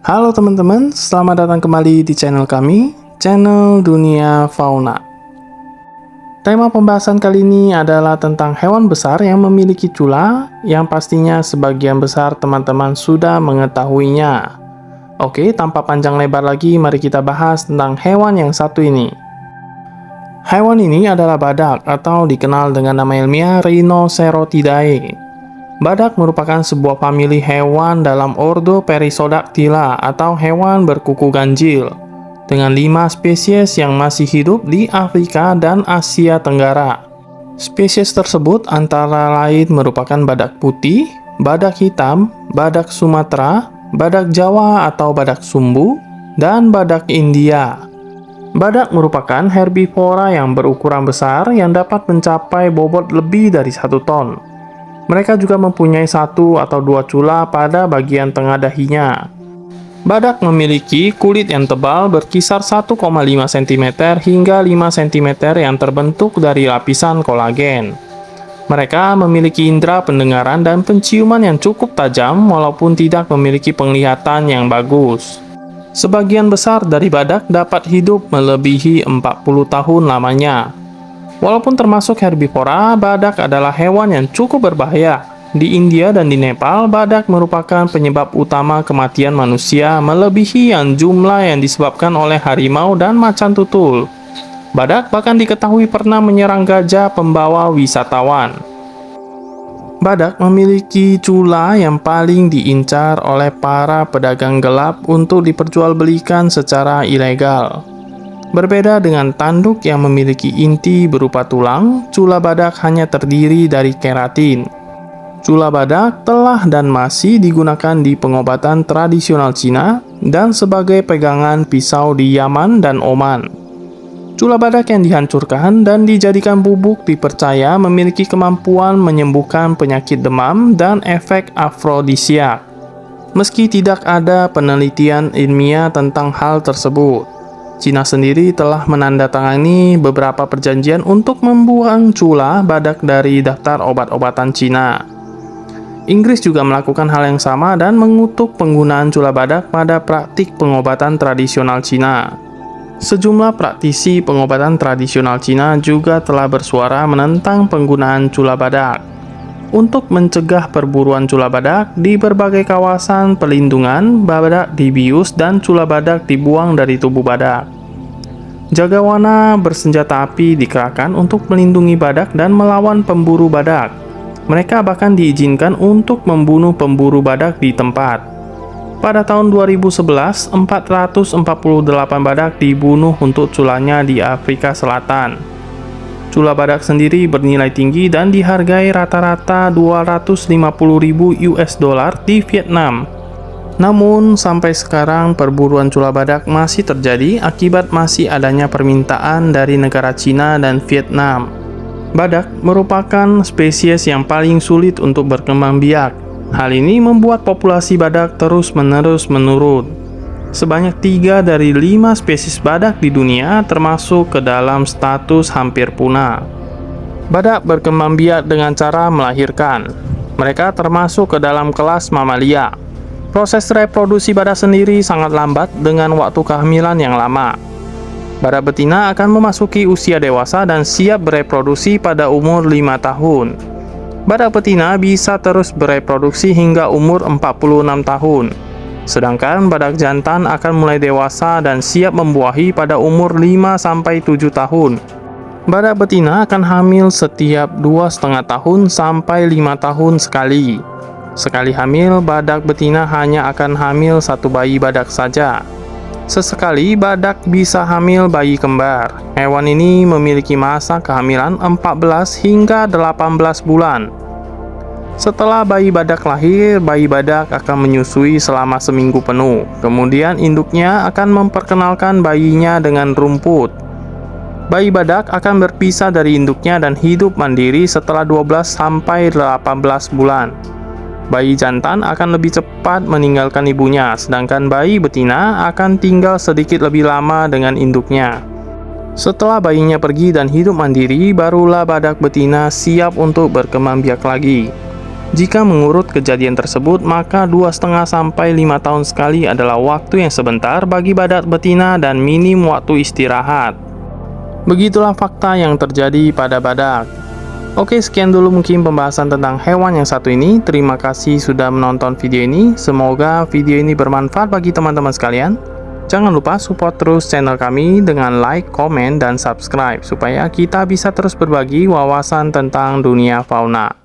Halo teman-teman, selamat datang kembali di channel kami, channel Dunia Fauna. Tema pembahasan kali ini adalah tentang hewan besar yang memiliki cula, yang pastinya sebagian besar teman-teman sudah mengetahuinya. Oke, tanpa panjang lebar lagi, mari kita bahas tentang hewan yang satu ini. Hewan ini adalah badak atau dikenal dengan nama ilmiah Rhinocerotidae. Badak merupakan sebuah famili hewan dalam ordo Perissodactyla atau hewan berkuku ganjil, dengan 5 spesies yang masih hidup di Afrika dan Asia Tenggara. Spesies tersebut antara lain merupakan badak putih, badak hitam, badak Sumatera, badak Jawa atau badak sumbu, dan badak India. Badak merupakan herbivora yang berukuran besar yang dapat mencapai bobot lebih dari 1 ton. Mereka juga mempunyai 1 atau 2 cula pada bagian tengah dahinya. Badak memiliki kulit yang tebal berkisar 1,5 cm hingga 5 cm yang terbentuk dari lapisan kolagen. Mereka memiliki indera pendengaran dan penciuman yang cukup tajam walaupun tidak memiliki penglihatan yang bagus. Sebagian besar dari badak dapat hidup melebihi 40 tahun lamanya. Walaupun termasuk herbivora, badak adalah hewan yang cukup berbahaya. Di India dan di Nepal, badak merupakan penyebab utama kematian manusia melebihi yang jumlah yang disebabkan oleh harimau dan macan tutul. Badak bahkan diketahui pernah menyerang gajah pembawa wisatawan. Badak memiliki cula yang paling diincar oleh para pedagang gelap untuk diperjualbelikan secara ilegal. Berbeda dengan tanduk yang memiliki inti berupa tulang, cula badak hanya terdiri dari keratin. Cula badak telah dan masih digunakan di pengobatan tradisional Cina dan sebagai pegangan pisau di Yaman dan Oman. Cula badak yang dihancurkan dan dijadikan bubuk dipercaya memiliki kemampuan menyembuhkan penyakit demam dan efek afrodisiak. Meski tidak ada penelitian ilmiah tentang hal tersebut, Cina sendiri telah menandatangani beberapa perjanjian untuk membuang cula badak dari daftar obat-obatan Cina. Inggris juga melakukan hal yang sama dan mengutuk penggunaan cula badak pada praktik pengobatan tradisional Cina. Sejumlah praktisi pengobatan tradisional Cina juga telah bersuara menentang penggunaan cula badak. Untuk mencegah perburuan cula badak, di berbagai kawasan pelindungan, badak dibius dan cula badak dibuang dari tubuh badak. Jagawana bersenjata api dikerahkan untuk melindungi badak dan melawan pemburu badak. Mereka bahkan diizinkan untuk membunuh pemburu badak di tempat. Pada tahun 2011, 448 badak dibunuh untuk culanya di Afrika Selatan. Cula badak sendiri bernilai tinggi dan dihargai rata-rata 250.000 US dollar di Vietnam. Namun, sampai sekarang perburuan cula badak masih terjadi akibat masih adanya permintaan dari negara Cina dan Vietnam. Badak merupakan spesies yang paling sulit untuk berkembang biak. Hal ini membuat populasi badak terus-menerus menurun. Sebanyak 3 dari 5 spesies badak di dunia termasuk ke dalam status hampir punah. Badak berkembang biak dengan cara melahirkan. Mereka termasuk ke dalam kelas mamalia. Proses reproduksi badak sendiri sangat lambat dengan waktu kehamilan yang lama. Badak betina akan memasuki usia dewasa dan siap bereproduksi pada umur 5 tahun. Badak betina bisa terus bereproduksi hingga umur 46 tahun. Sedangkan badak jantan akan mulai dewasa dan siap membuahi pada umur 5-7 tahun. Badak betina akan hamil setiap 2,5 tahun sampai 5 tahun sekali. Sekali hamil, badak betina hanya akan hamil 1 bayi badak saja. Sesekali, badak bisa hamil bayi kembar. Hewan ini memiliki masa kehamilan 14 hingga 18 bulan. Setelah bayi badak lahir, bayi badak akan menyusui selama seminggu penuh. Kemudian induknya akan memperkenalkan bayinya dengan rumput. Bayi badak akan berpisah dari induknya dan hidup mandiri setelah 12-18 bulan. Bayi jantan akan lebih cepat meninggalkan ibunya, sedangkan bayi betina akan tinggal sedikit lebih lama dengan induknya. Setelah bayinya pergi dan hidup mandiri, barulah badak betina siap untuk berkembang biak lagi. Jika mengurut kejadian tersebut, maka 2,5 sampai 5 tahun sekali adalah waktu yang sebentar bagi badak betina dan minim waktu istirahat. Begitulah fakta yang terjadi pada badak. Oke, sekian dulu mungkin pembahasan tentang hewan yang satu ini. Terima kasih sudah menonton video ini. Semoga video ini bermanfaat bagi teman-teman sekalian. Jangan lupa support terus channel kami dengan like, komen, dan subscribe supaya kita bisa terus berbagi wawasan tentang dunia fauna.